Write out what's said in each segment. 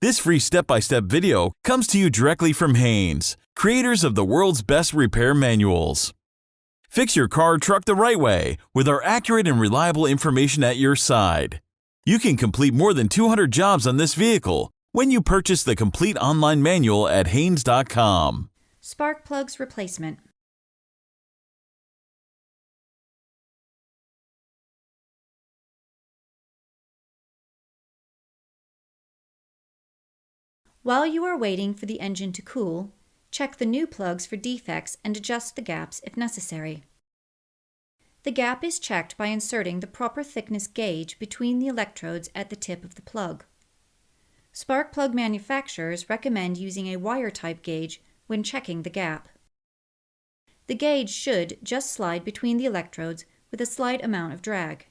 This free step-by-step video comes to you directly from Haynes, creators of the world's best repair manuals. Fix your car or truck the right way with our accurate and reliable information at your side. You can complete more than 200 jobs on this vehicle when you purchase the complete online manual at Haynes.com. Spark plugs replacement. While you are waiting for the engine to cool, check the new plugs for defects and adjust the gaps if necessary. The gap is checked by inserting the proper thickness gauge between the electrodes at the tip of the plug. Spark plug manufacturers recommend using a wire-type gauge when checking the gap. The gauge should just slide between the electrodes with a slight amount of drag.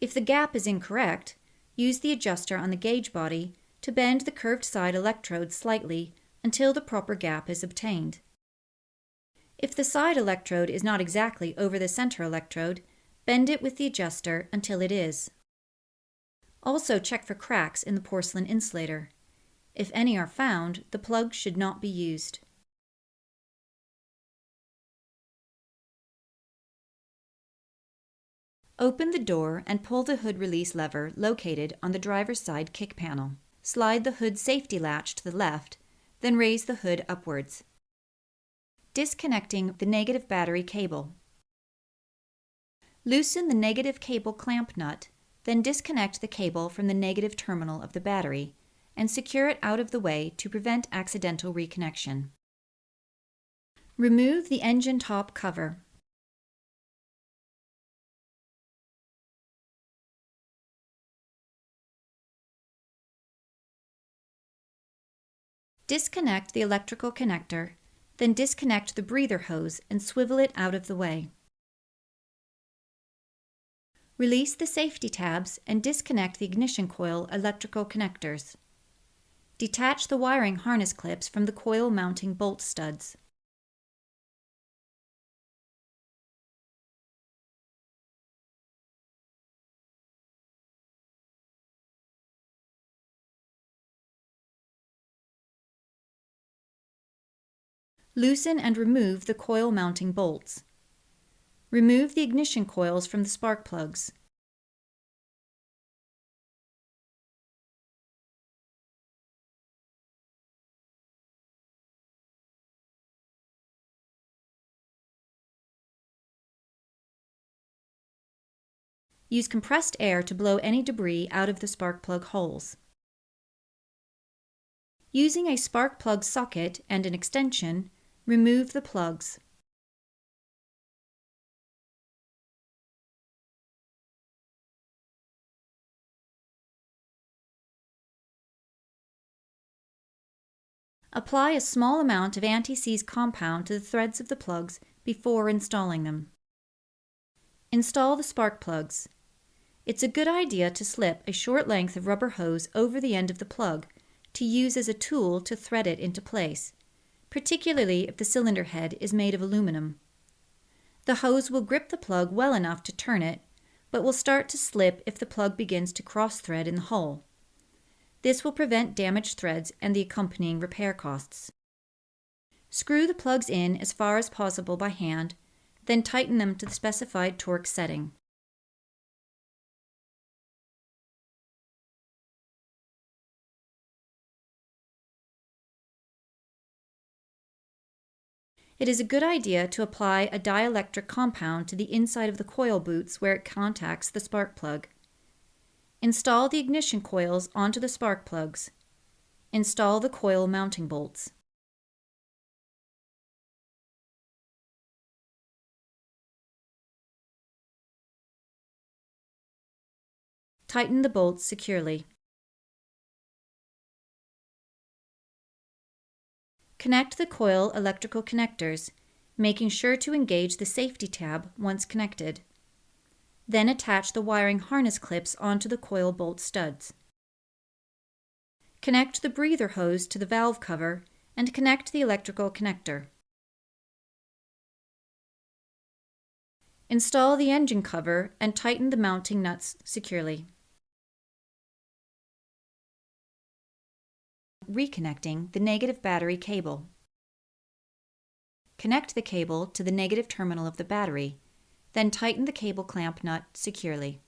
If the gap is incorrect, use the adjuster on the gauge body to bend the curved side electrode slightly until the proper gap is obtained. If the side electrode is not exactly over the center electrode, bend it with the adjuster until it is. Also check for cracks in the porcelain insulator. If any are found, the plug should not be used. Open the door and pull the hood release lever located on the driver's side kick panel. Slide the hood safety latch to the left, then raise the hood upwards. Disconnecting the negative battery cable. Loosen the negative cable clamp nut, then disconnect the cable from the negative terminal of the battery and secure it out of the way to prevent accidental reconnection. Remove the engine top cover. Disconnect the electrical connector, then disconnect the breather hose and swivel it out of the way. Release the safety tabs and disconnect the ignition coil electrical connectors. Detach the wiring harness clips from the coil mounting bolt studs. Loosen and remove the coil mounting bolts. Remove the ignition coils from the spark plugs. Use compressed air to blow any debris out of the spark plug holes. Using a spark plug socket and an extension, remove the plugs. Apply a small amount of anti-seize compound to the threads of the plugs before installing them. Install the spark plugs. It's a good idea to slip a short length of rubber hose over the end of the plug to use as a tool to thread it into place, particularly if the cylinder head is made of aluminum. The hose will grip the plug well enough to turn it, but will start to slip if the plug begins to cross-thread in the hole. This will prevent damaged threads and the accompanying repair costs. Screw the plugs in as far as possible by hand, then tighten them to the specified torque setting. It is a good idea to apply a dielectric compound to the inside of the coil boots where it contacts the spark plug. Install the ignition coils onto the spark plugs. Install the coil mounting bolts. Tighten the bolts securely. Connect the coil electrical connectors, making sure to engage the safety tab once connected. Then attach the wiring harness clips onto the coil bolt studs. Connect the breather hose to the valve cover and connect the electrical connector. Install the engine cover and tighten the mounting nuts securely. reconnecting the negative battery cable. Connect the cable to the negative terminal of the battery, then tighten the cable clamp nut securely.